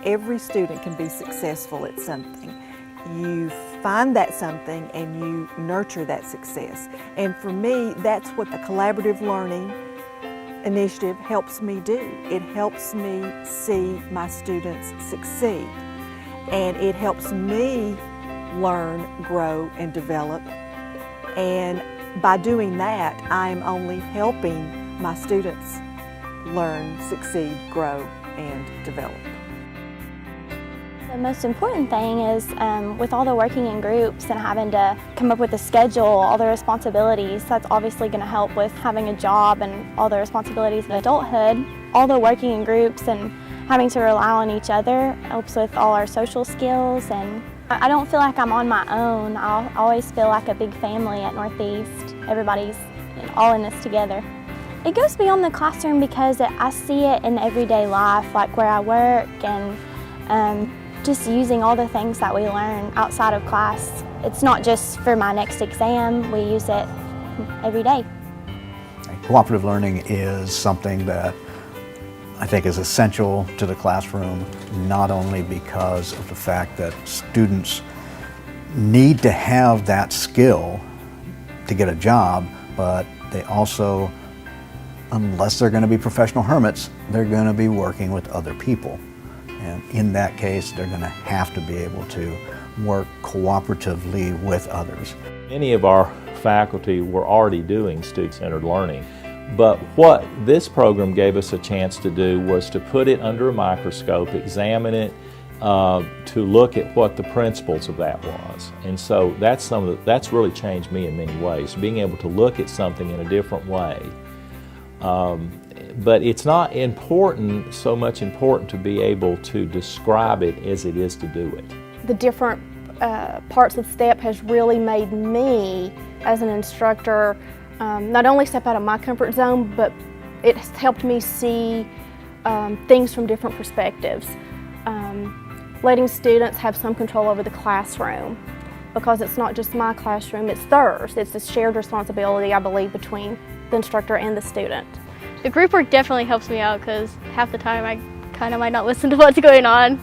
every student can be successful at something. You find that something and you nurture that success. And for me, that's what the Collaborative Learning Initiative helps me do. It helps me see my students succeed. And it helps me learn, grow, and develop. And by doing that, I'm only helping my students learn, succeed, grow, and develop. The most important thing is with all the working in groups and having to come up with a schedule, all the responsibilities, that's obviously going to help with having a job and all the responsibilities of adulthood. All the working in groups and having to rely on each other helps with all our social skills, and I don't feel like I'm on my own. I always feel like a big family at Northeast. Everybody's all in this together. It goes beyond the classroom because I see it in everyday life, like where I work and just using all the things that we learn outside of class. It's not just for my next exam, we use it every day. Cooperative learning is something that I think is essential to the classroom, not only because of the fact that students need to have that skill to get a job, but they also, unless they're going to be professional hermits, they're going to be working with other people. And in that case, they're going to have to be able to work cooperatively with others. Many of our faculty were already doing student-centered learning, but what this program gave us a chance to do was to put it under a microscope, examine it, to look at what the principles of that was. And so that's really changed me in many ways, being able to look at something in a different way. But it's not so much important to be able to describe it as it is to do it. The different parts of STEP has really made me, as an instructor, not only step out of my comfort zone, but it has helped me see things from different perspectives. Letting students have some control over the classroom, because it's not just my classroom, it's theirs. It's a shared responsibility, I believe, between the instructor and the student. The group work definitely helps me out because half the time I kind of might not listen to what's going on,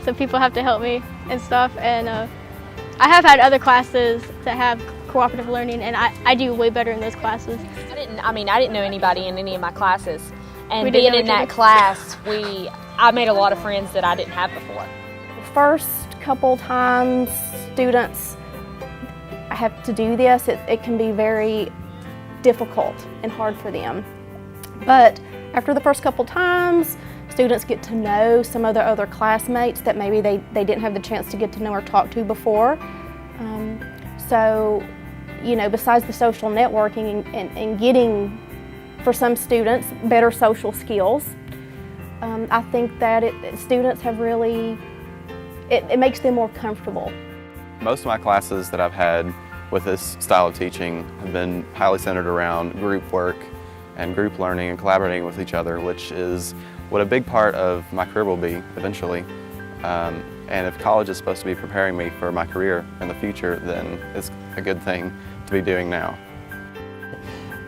so people have to help me and stuff. And I have had other classes that have cooperative learning, and I do way better in those classes. I didn't know anybody in any of my classes, and being in that class, I made a lot of friends that I didn't have before. The first couple times students have to do this, it can be very difficult and hard for them. But after the first couple times, students get to know some of their other classmates that maybe they didn't have the chance to get to know or talk to before. So, you know, besides the social networking and getting, for some students, better social skills, I think that students have really, it makes them more comfortable. Most of my classes that I've had with this style of teaching have been highly centered around group work and group learning and collaborating with each other, which is what a big part of my career will be eventually. And if college is supposed to be preparing me for my career in the future, then it's a good thing to be doing now.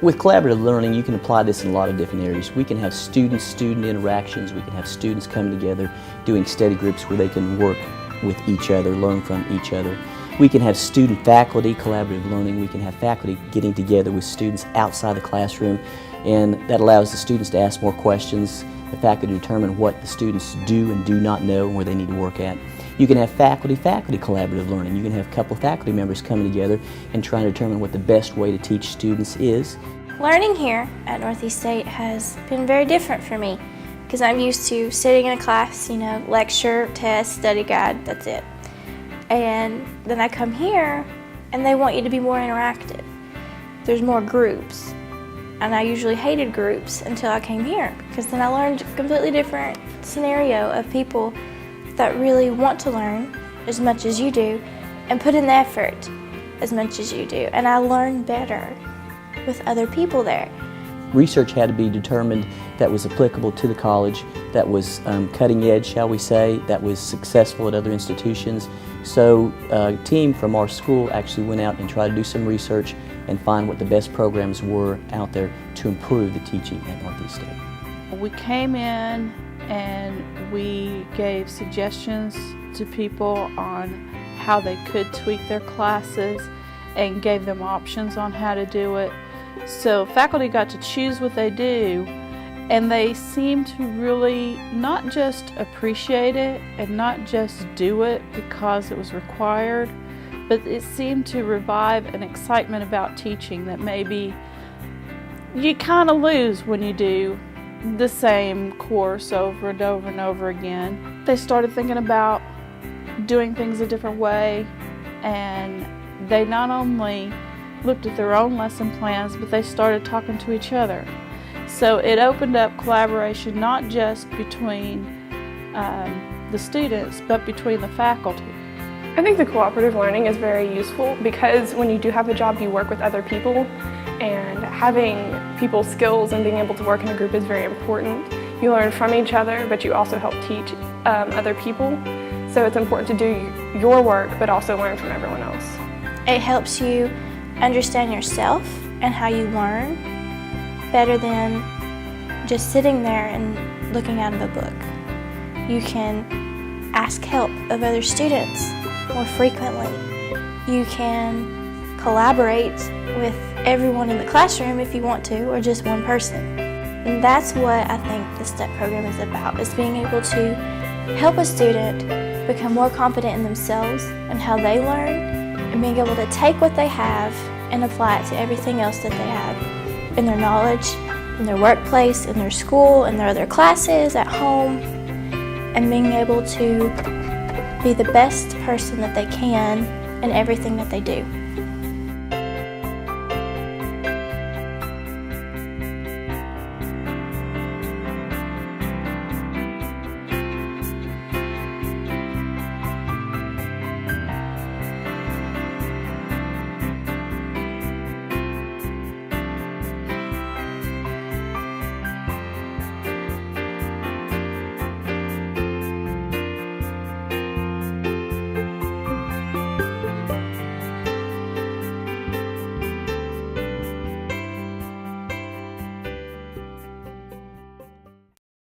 With collaborative learning, you can apply this in a lot of different areas. We can have student-student interactions. We can have students come together doing study groups where they can work with each other, learn from each other. We can have student-faculty collaborative learning. We can have faculty getting together with students outside the classroom, and that allows the students to ask more questions, the faculty to determine what the students do and do not know and where they need to work at. You can have faculty-faculty collaborative learning. You can have a couple of faculty members coming together and trying to determine what the best way to teach students is. Learning here at Northeast State has been very different for me because I'm used to sitting in a class, you know, lecture, test, study guide, that's it. And then I come here and they want you to be more interactive. There's more groups. And I usually hated groups until I came here because then I learned a completely different scenario of people that really want to learn as much as you do and put in the effort as much as you do. And I learned better with other people there. Research had to be determined that was applicable to the college, that was cutting edge, shall we say, that was successful at other institutions. So a team from our school actually went out and tried to do some research and find what the best programs were out there to improve the teaching at Northeast State. We came in and we gave suggestions to people on how they could tweak their classes and gave them options on how to do it. So faculty got to choose what they do, and they seemed to really not just appreciate it and not just do it because it was required, but it seemed to revive an excitement about teaching that maybe you kind of lose when you do the same course over and over and over again. They started thinking about doing things a different way, and they not only looked at their own lesson plans, but they started talking to each other. So it opened up collaboration not just between the students, but between the faculty. I think the cooperative learning is very useful because when you do have a job, you work with other people, and having people's skills and being able to work in a group is very important. You learn from each other, but you also help teach other people. So it's important to do your work, but also learn from everyone else. It helps you understand yourself and how you learn better than just sitting there and looking out of a book. You can ask help of other students more frequently. You can collaborate with everyone in the classroom if you want to, or just one person. And that's what I think the STEP program is about, is being able to help a student become more confident in themselves and how they learn, and being able to take what they have and apply it to everything else that they have in their knowledge, in their workplace, in their school, in their other classes, at home, and being able to be the best person that they can in everything that they do.